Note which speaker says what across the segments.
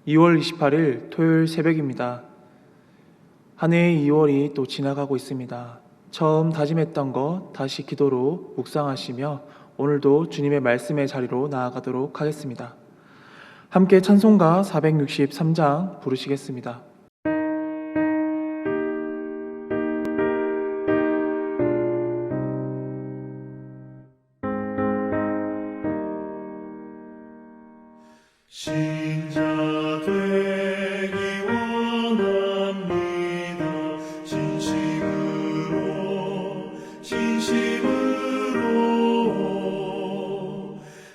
Speaker 1: 2월 28일 토요일 새벽입니다. 한 해의 2월이 또 지나가고 있습니다. 처음 다짐했던 것 다시 기도로 묵상하시며 오늘도 주님의 말씀의 자리로 나아가도록 하겠습니다. 함께 찬송가 463장 부르시겠습니다.
Speaker 2: 신자 되기 원합니다. 진심으로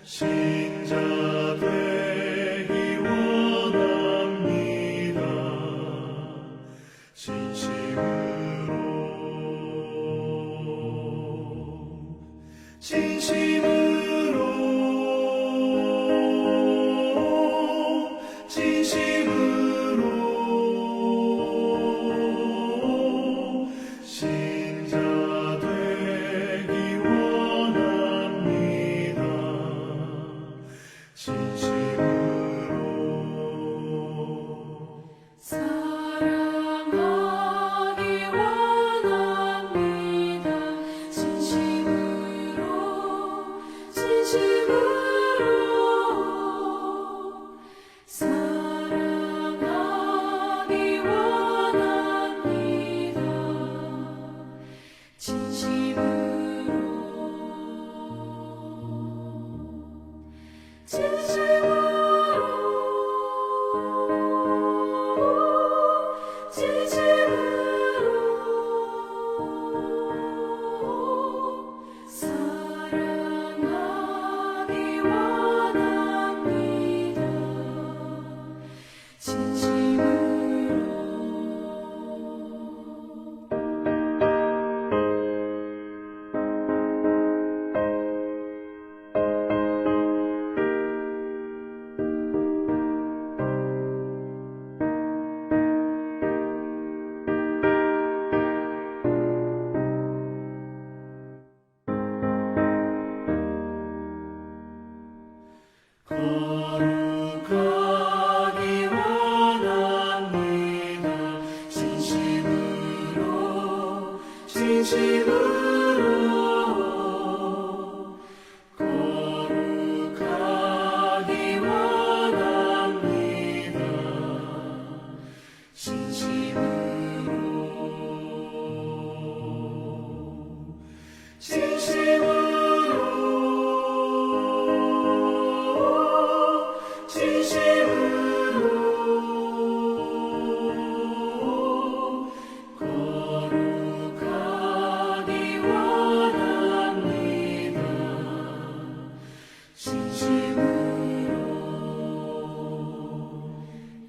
Speaker 2: 신자 되기 원합니다. 거룩하기 원합니다. 진심으로 거룩하기 원합니다.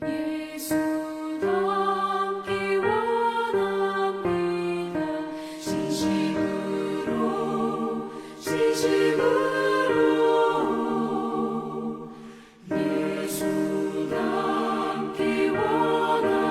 Speaker 2: 예수 닮기 원합니다. 진심으로 예수 닮기 원합니다.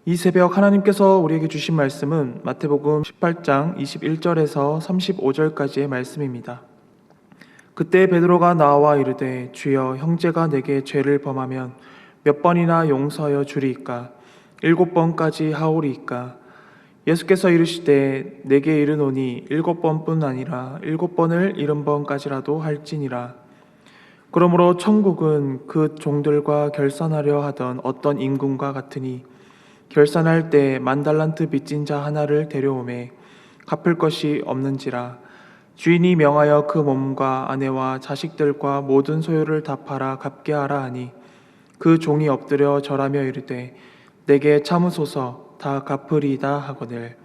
Speaker 1: 이 새벽 하나님께서 우리에게 주신 말씀은 마태복음 18장 21절에서 35절까지의 말씀입니다. 그때 베드로가 나와 이르되 주여 형제가 내게 죄를 범하면 몇 번이나 용서하여 주리이까 7번까지 하오리이까 예수께서 이르시되 내게 이르노니 7번뿐 아니라 7번을 70번까지라도 할지니라. 그러므로 천국은 그 종들과 결산하려 하던 어떤 임금과 같으니 결산할 때 10,000달란트 빚진 자 하나를 데려오매 갚을 것이 없는지라. 주인이 명하여 그 몸과 아내와 자식들과 모든 소유를 다 팔아 갚게 하라 하니 그 종이 엎드려 절하며 이르되 내게 참으소서 다 갚으리이다 하거늘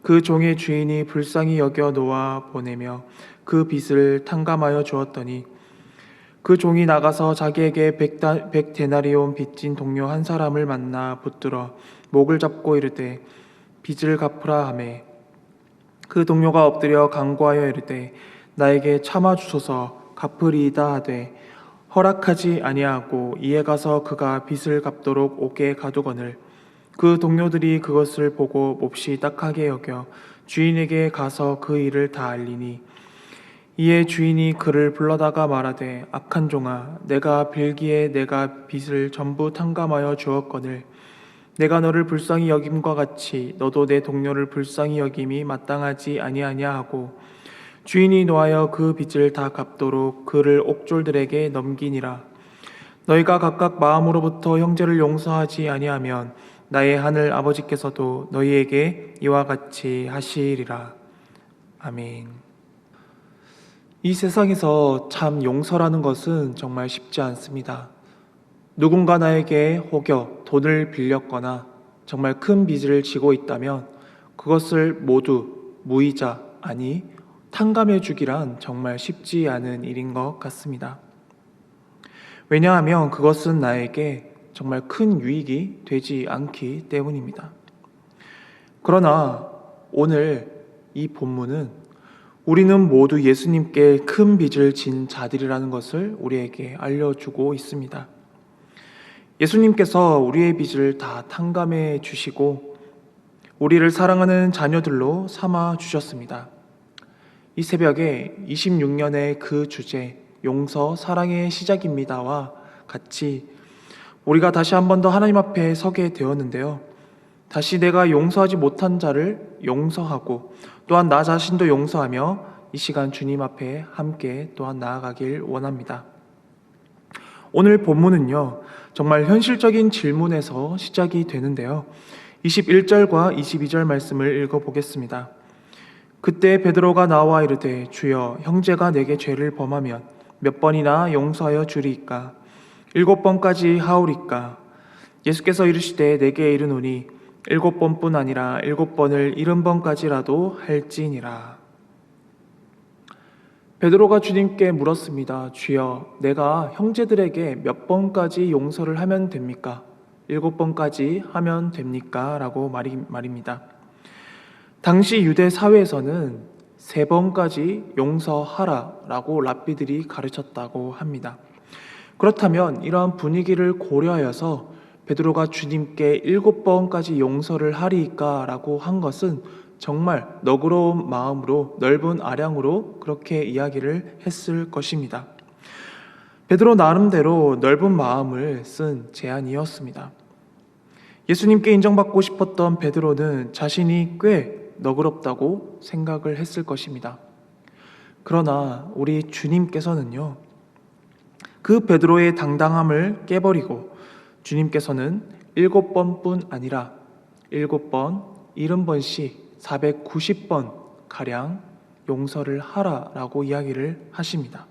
Speaker 1: 그 종의 주인이 불쌍히 여겨 놓아 보내며 그 빚을 탕감하여 주었더니 그 종이 나가서 자기에게 100데나리온 빚진 동료 한 사람을 만나 붙들어 목을 잡고 이르되 빚을 갚으라 하매 그 동료가 엎드려 간구하여 이르되 나에게 참아 주소서 갚으리이다 하되 허락하지 아니하고 이에 가서 그가 빚을 갚도록 옥에 가두거늘 그 동료들이 그것을 보고 몹시 딱하게 여겨 주인에게 가서 그 일을 다 알리니 이에 주인이 그를 불러다가 말하되 악한 종아 내가 빌기에 내가 빚을 전부 탕감하여 주었거늘 내가 너를 불쌍히 여김과 같이 너도 내 동료를 불쌍히 여김이 마땅하지 아니하냐 하고 주인이 노하여 그 빚을 다 갚도록 그를 옥졸들에게 넘기니라. 너희가 각각 마음으로부터 형제를 용서하지 아니하면 나의 하늘 아버지께서도 너희에게 이와 같이 하시리라. 아멘. 이 세상에서 참 용서라는 것은 정말 쉽지 않습니다. 누군가 나에게 혹여 돈을 빌렸거나 정말 큰 빚을 지고 있다면 그것을 모두 무이자 아니 탕감해 주기란 정말 쉽지 않은 일인 것 같습니다. 왜냐하면 그것은 나에게 정말 큰 유익이 되지 않기 때문입니다. 그러나 오늘 이 본문은 우리는 모두 예수님께 큰 빚을 진 자들이라는 것을 우리에게 알려주고 있습니다. 예수님께서 우리의 빚을 다 탕감해 주시고 우리를 사랑하는 자녀들로 삼아 주셨습니다. 이 새벽에 26년의 그 주제 용서 사랑의 시작입니다와 같이 우리가 다시 한 번 더 하나님 앞에 서게 되었는데요. 다시 내가 용서하지 못한 자를 용서하고 또한 나 자신도 용서하며 이 시간 주님 앞에 함께 또한 나아가길 원합니다. 오늘 본문은요, 정말 현실적인 질문에서 시작이 되는데요. 21절과 22절 말씀을 읽어보겠습니다. 그때 베드로가 나와 이르되 주여 형제가 내게 죄를 범하면 몇 번이나 용서하여 주리이까 7번까지 하오리까 예수께서 이르시되 내게 이르노니 7번뿐 아니라 7번을 70번까지라도 할지니라. 베드로가 주님께 물었습니다. 주여 내가 형제들에게 몇 번까지 용서를 하면 됩니까? 7번까지 하면 됩니까? 라고 말입니다. 당시 유대 사회에서는 3번까지 용서하라 라고 랍비들이 가르쳤다고 합니다. 그렇다면 이러한 분위기를 고려하여서 베드로가 주님께 7번까지 용서를 하리이까 라고 한 것은 정말 너그러운 마음으로 넓은 아량으로 그렇게 이야기를 했을 것입니다. 베드로 나름대로 넓은 마음을 쓴 제안이었습니다. 예수님께 인정받고 싶었던 베드로는 자신이 꽤 너그럽다고 생각을 했을 것입니다. 그러나 우리 주님께서는요, 그 베드로의 당당함을 깨버리고 주님께서는 7번뿐 아니라 7번, 70번씩 490번 가량 용서를 하라라고 이야기를 하십니다.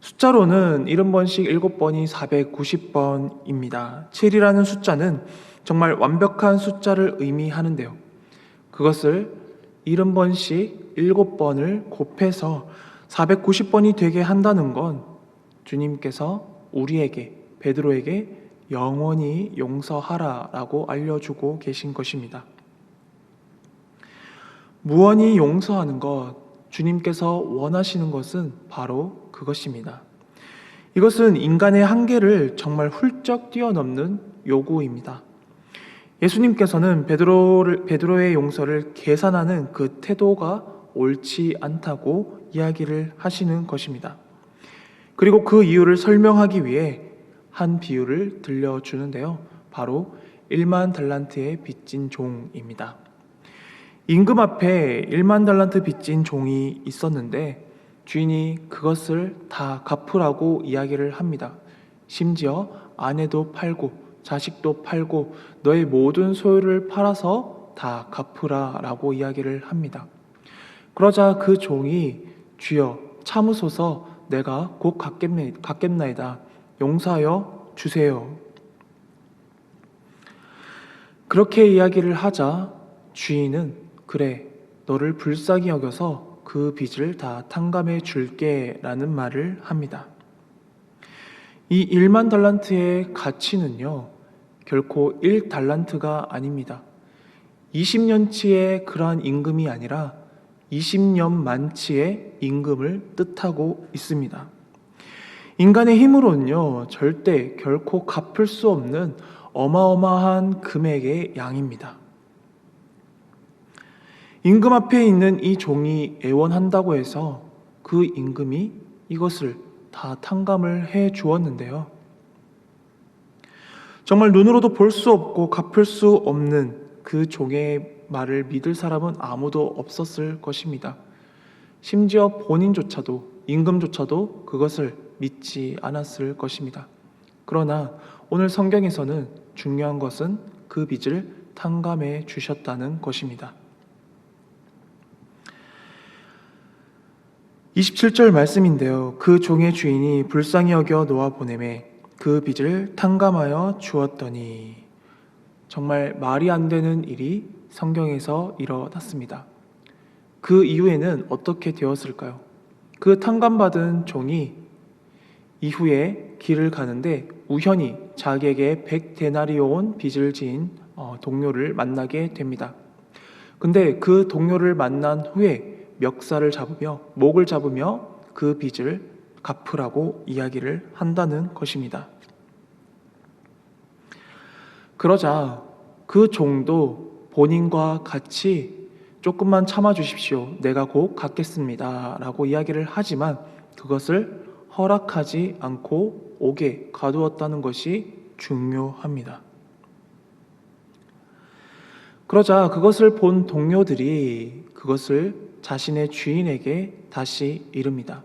Speaker 1: 숫자로는 70번씩 7번이 490번입니다. 7이라는 숫자는 정말 완벽한 숫자를 의미하는데요. 그것을 70번씩 7번을 곱해서 490번이 되게 한다는 건 주님께서 우리에게, 베드로에게 영원히 용서하라라고 알려주고 계신 것입니다. 무한히 용서하는 것, 주님께서 원하시는 것은 바로 그것입니다. 이것은 인간의 한계를 정말 훌쩍 뛰어넘는 요구입니다. 예수님께서는 베드로의 용서를 계산하는 그 태도가 옳지 않다고 이야기를 하시는 것입니다. 그리고 그 이유를 설명하기 위해 한 비유를 들려주는데요. 바로 1만 달란트의 빚진 종입니다. 임금 앞에 1만 달란트 빚진 종이 있었는데 주인이 그것을 다 갚으라고 이야기를 합니다. 심지어 아내도 팔고 자식도 팔고 너의 모든 소유를 팔아서 다 갚으라라고 이야기를 합니다. 그러자 그 종이 주여 참으소서 내가 곧 갚겠나이다. 용서하여 주세요. 그렇게 이야기를 하자 주인은 그래, 너를 불쌍히 여겨서 그 빚을 다 탕감해 줄게 라는 말을 합니다. 이 1만 달란트의 가치는요, 결코 1달란트가 아닙니다. 20년치의 그러한 임금이 아니라 20년 만치의 임금을 뜻하고 있습니다. 인간의 힘으로는요, 절대 결코 갚을 수 없는 어마어마한 금액의 양입니다. 임금 앞에 있는 이 종이 애원한다고 해서 그 임금이 이것을 다 탕감을 해 주었는데요. 정말 눈으로도 볼 수 없고 갚을 수 없는 그 종의 말을 믿을 사람은 아무도 없었을 것입니다. 심지어 본인조차도, 임금조차도 그것을 믿지 않았을 것입니다. 그러나 오늘 성경에서는 중요한 것은 그 빚을 탕감해 주셨다는 것입니다. 27절 말씀인데요. 그 종의 주인이 불쌍히 여겨 놓아 보내매 그 빚을 탕감하여 주었더니, 정말 말이 안 되는 일이 성경에서 일어났습니다. 그 이후에는 어떻게 되었을까요? 그 탕감받은 종이 이후에 길을 가는데 우연히 자기에게 100데나리온 빚을 지은 동료를 만나게 됩니다. 근데 그 동료를 만난 후에 멱살을 잡으며 목을 잡으며 그 빚을 갚으라고 이야기를 한다는 것입니다. 그러자 그 종도 본인과 같이 조금만 참아 주십시오. 내가 곧 갚겠습니다. 라고 이야기를 하지만 그것을 허락하지 않고 옥에 가두었다는 것이 중요합니다. 그러자 그것을 본 동료들이 그것을 자신의 주인에게 다시 이릅니다.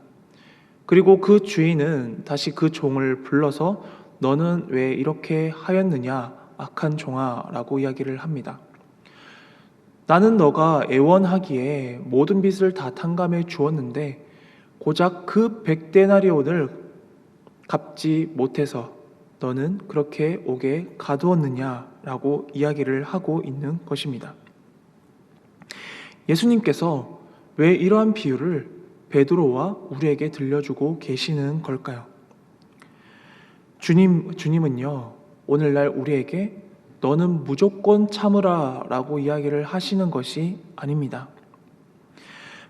Speaker 1: 그리고 그 주인은 다시 그 종을 불러서 너는 왜 이렇게 하였느냐 악한 종아 라고 이야기를 합니다. 나는 너가 애원하기에 모든 빚을 다 탕감해 주었는데 고작 그 100데나리온을 갚지 못해서 너는 그렇게 옥에 가두었느냐라고 이야기를 하고 있는 것입니다. 예수님께서 왜 이러한 비유를 베드로와 우리에게 들려주고 계시는 걸까요? 주님은요, 오늘날 우리에게 너는 무조건 참으라 라고 이야기를 하시는 것이 아닙니다.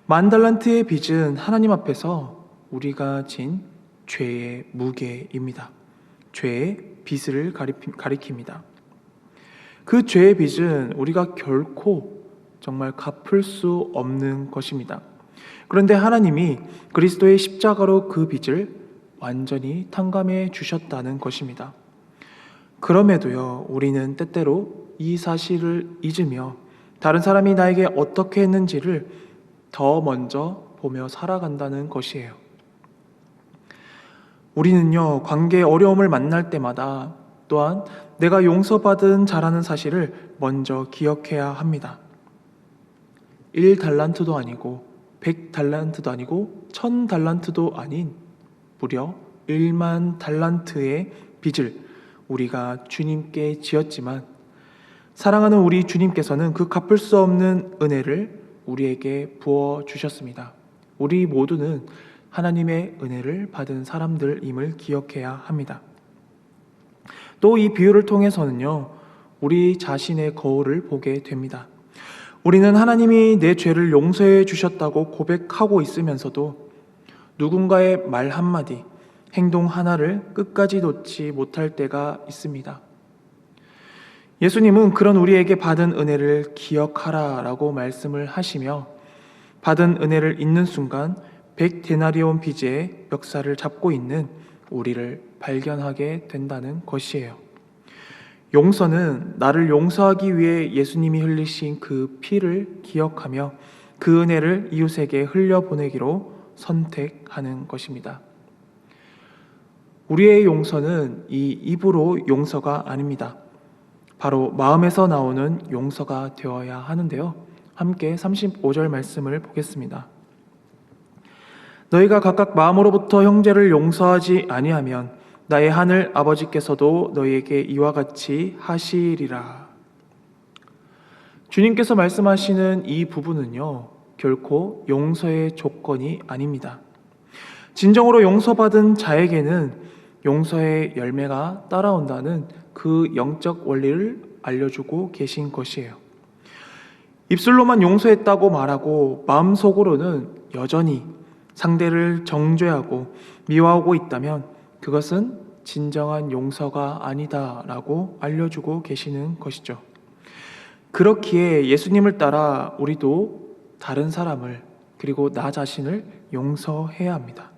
Speaker 1: 10,000달란트의 빚은 하나님 앞에서 우리가 진 죄의 무게입니다. 죄의 빚을 가리킵니다. 그 죄의 빚은 우리가 결코 정말 갚을 수 없는 것입니다. 그런데 하나님이 그리스도의 십자가로 그 빚을 완전히 탕감해 주셨다는 것입니다. 그럼에도요, 우리는 때때로 이 사실을 잊으며 다른 사람이 나에게 어떻게 했는지를 더 먼저 보며 살아간다는 것이에요. 우리는요, 관계의 어려움을 만날 때마다 또한 내가 용서받은 자라는 사실을 먼저 기억해야 합니다. 1달란트도 아니고 100달란트도 아니고 1000달란트도 아닌 무려 1만 달란트의 빚을 우리가 주님께 지었지만 사랑하는 우리 주님께서는 그 갚을 수 없는 은혜를 우리에게 부어 주셨습니다. 우리 모두는 하나님의 은혜를 받은 사람들임을 기억해야 합니다. 또 이 비유를 통해서는요, 우리 자신의 거울을 보게 됩니다. 우리는 하나님이 내 죄를 용서해 주셨다고 고백하고 있으면서도 누군가의 말 한마디, 행동 하나를 끝까지 놓지 못할 때가 있습니다. 예수님은 그런 우리에게 받은 은혜를 기억하라 라고 말씀을 하시며 받은 은혜를 잊는 순간 100데나리온 빚의 멱살을 잡고 있는 우리를 발견하게 된다는 것이에요. 용서는 나를 용서하기 위해 예수님이 흘리신 그 피를 기억하며 그 은혜를 이웃에게 흘려보내기로 선택하는 것입니다. 우리의 용서는 이 입으로 용서가 아닙니다. 바로 마음에서 나오는 용서가 되어야 하는데요. 함께 35절 말씀을 보겠습니다. 너희가 각각 마음으로부터 형제를 용서하지 아니하면 나의 하늘 아버지께서도 너희에게 이와 같이 하시리라. 주님께서 말씀하시는 이 부분은요, 결코 용서의 조건이 아닙니다. 진정으로 용서받은 자에게는 용서의 열매가 따라온다는 그 영적 원리를 알려주고 계신 것이에요. 입술로만 용서했다고 말하고 마음속으로는 여전히 상대를 정죄하고 미워하고 있다면 그것은 진정한 용서가 아니다라고 알려주고 계시는 것이죠. 그렇기에 예수님을 따라 우리도 다른 사람을 그리고 나 자신을 용서해야 합니다.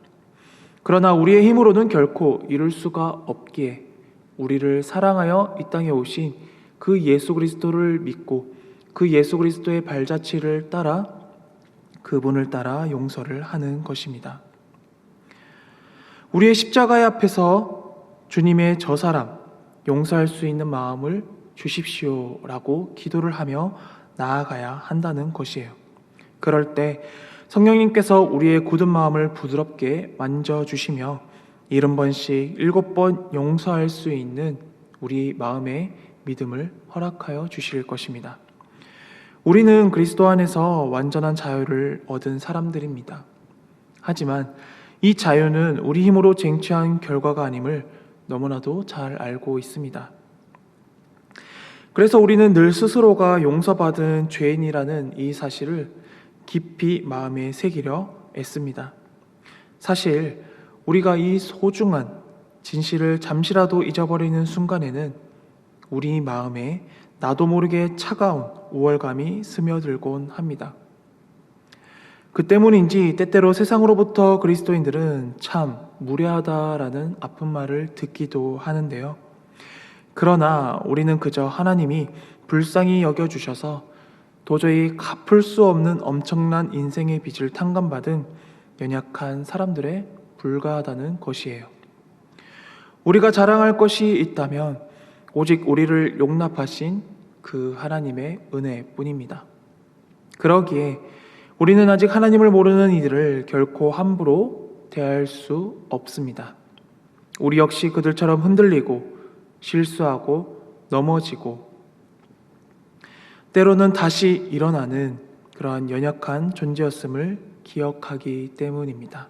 Speaker 1: 그러나 우리의 힘으로는 결코 이룰 수가 없기에 우리를 사랑하여 이 땅에 오신 그 예수 그리스도를 믿고 그 예수 그리스도의 발자취를 따라 그분을 따라 용서를 하는 것입니다. 우리의 십자가의 앞에서 주님의 저 사람 용서할 수 있는 마음을 주십시오라고 기도를 하며 나아가야 한다는 것이에요. 그럴 때 성령님께서 우리의 굳은 마음을 부드럽게 만져주시며 70번씩 7번 용서할 수 있는 우리 마음의 믿음을 허락하여 주실 것입니다. 우리는 그리스도 안에서 완전한 자유를 얻은 사람들입니다. 하지만 이 자유는 우리 힘으로 쟁취한 결과가 아님을 너무나도 잘 알고 있습니다. 그래서 우리는 늘 스스로가 용서받은 죄인이라는 이 사실을 깊이 마음에 새기려 애씁니다. 사실 우리가 이 소중한 진실을 잠시라도 잊어버리는 순간에는 우리 마음에 나도 모르게 차가운 우월감이 스며들곤 합니다. 그 때문인지 때때로 세상으로부터 그리스도인들은 참 무례하다라는 아픈 말을 듣기도 하는데요. 그러나 우리는 그저 하나님이 불쌍히 여겨주셔서 도저히 갚을 수 없는 엄청난 인생의 빚을 탕감받은 연약한 사람들에 불과하다는 것이에요. 우리가 자랑할 것이 있다면 오직 우리를 용납하신 그 하나님의 은혜뿐입니다. 그러기에 우리는 아직 하나님을 모르는 이들을 결코 함부로 대할 수 없습니다. 우리 역시 그들처럼 흔들리고 실수하고 넘어지고 때로는 다시 일어나는 그러한 연약한 존재였음을 기억하기 때문입니다.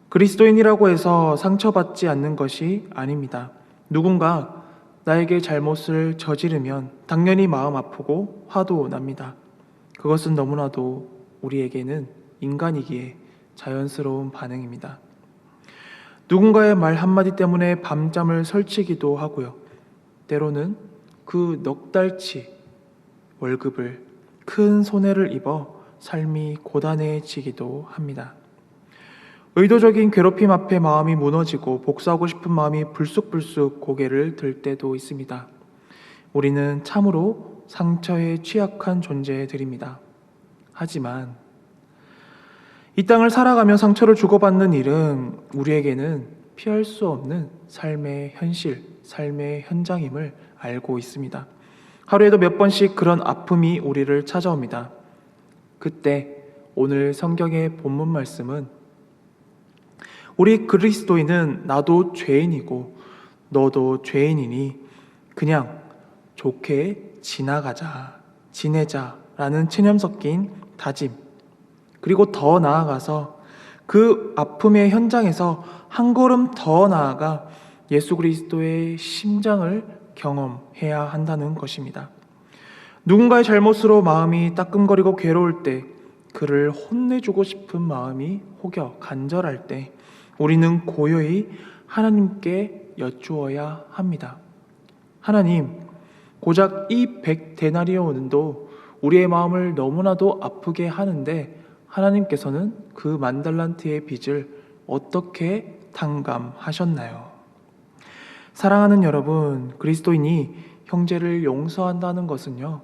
Speaker 1: 그리스도인이라고 해서 상처받지 않는 것이 아닙니다. 누군가 나에게 잘못을 저지르면 당연히 마음 아프고 화도 납니다. 그것은 너무나도 우리에게는 인간이기에 자연스러운 반응입니다. 누군가의 말 한마디 때문에 밤잠을 설치기도 하고요. 때로는 그 넉 달치 월급을 큰 손해를 입어 삶이 고단해지기도 합니다. 의도적인 괴롭힘 앞에 마음이 무너지고 복수하고 싶은 마음이 불쑥불쑥 고개를 들 때도 있습니다. 우리는 참으로 상처에 취약한 존재들입니다. 하지만 이 땅을 살아가며 상처를 주고받는 일은 우리에게는 피할 수 없는 삶의 현실, 삶의 현장임을 알고 있습니다. 하루에도 몇 번씩 그런 아픔이 우리를 찾아옵니다. 그때 오늘 성경의 본문 말씀은 우리 그리스도인은 나도 죄인이고 너도 죄인이니 그냥 좋게 지내자라는 체념 섞인 다짐, 그리고 더 나아가서 그 아픔의 현장에서 한 걸음 더 나아가 예수 그리스도의 심장을 경험해야 한다는 것입니다. 누군가의 잘못으로 마음이 따끔거리고 괴로울 때, 그를 혼내주고 싶은 마음이 혹여 간절할 때 우리는 고요히 하나님께 여쭈어야 합니다. 하나님, 고작 이 100데나리온도 우리의 마음을 너무나도 아프게 하는데 하나님께서는 그 10,000달란트의 빚을 어떻게 탕감하셨나요? 사랑하는 여러분, 그리스도인이 형제를 용서한다는 것은요,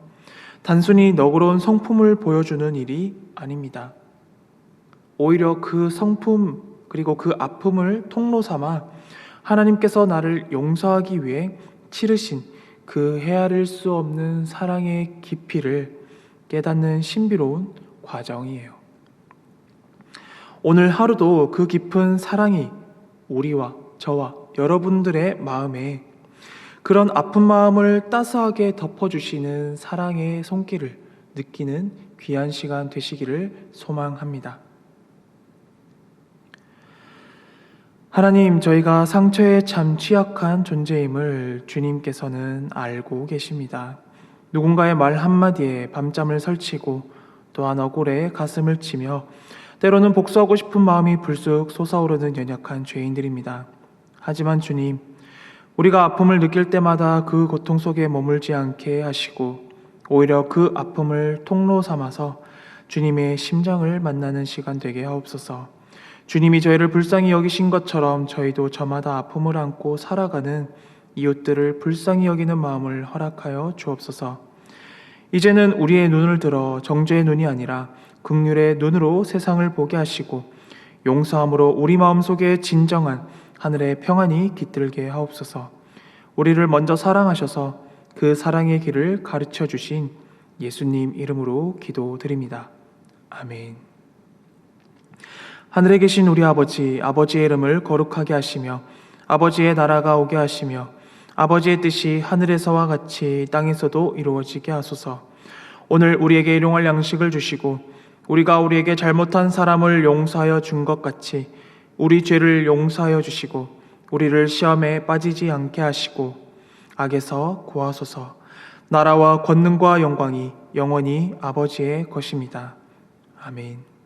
Speaker 1: 단순히 너그러운 성품을 보여주는 일이 아닙니다. 오히려 그 성품 그리고 그 아픔을 통로 삼아 하나님께서 나를 용서하기 위해 치르신 그 헤아릴 수 없는 사랑의 깊이를 깨닫는 신비로운 과정이에요. 오늘 하루도 그 깊은 사랑이 우리와 저와 여러분들의 마음에 그런 아픈 마음을 따스하게 덮어주시는 사랑의 손길을 느끼는 귀한 시간 되시기를 소망합니다. 하나님, 저희가 상처에 참 취약한 존재임을 주님께서는 알고 계십니다. 누군가의 말 한마디에 밤잠을 설치고 또한 억울해 가슴을 치며 때로는 복수하고 싶은 마음이 불쑥 솟아오르는 연약한 죄인들입니다. 하지만 주님, 우리가 아픔을 느낄 때마다 그 고통 속에 머물지 않게 하시고 오히려 그 아픔을 통로 삼아서 주님의 심장을 만나는 시간 되게 하옵소서. 주님이 저희를 불쌍히 여기신 것처럼 저희도 저마다 아픔을 안고 살아가는 이웃들을 불쌍히 여기는 마음을 허락하여 주옵소서. 이제는 우리의 눈을 들어 정죄의 눈이 아니라 긍휼의 눈으로 세상을 보게 하시고 용서함으로 우리 마음속에 진정한 하늘의 평안이 깃들게 하옵소서. 우리를 먼저 사랑하셔서 그 사랑의 길을 가르쳐 주신 예수님 이름으로 기도드립니다. 아멘. 하늘에 계신 우리 아버지, 아버지의 이름을 거룩하게 하시며 아버지의 나라가 오게 하시며 아버지의 뜻이 하늘에서와 같이 땅에서도 이루어지게 하소서. 오늘 우리에게 일용할 양식을 주시고 우리가 우리에게 잘못한 사람을 용서하여 준 것 같이 우리 죄를 용서하여 주시고 우리를 시험에 빠지지 않게 하시고 악에서 구하소서. 나라와 권능과 영광이 영원히 아버지의 것입니다. 아멘.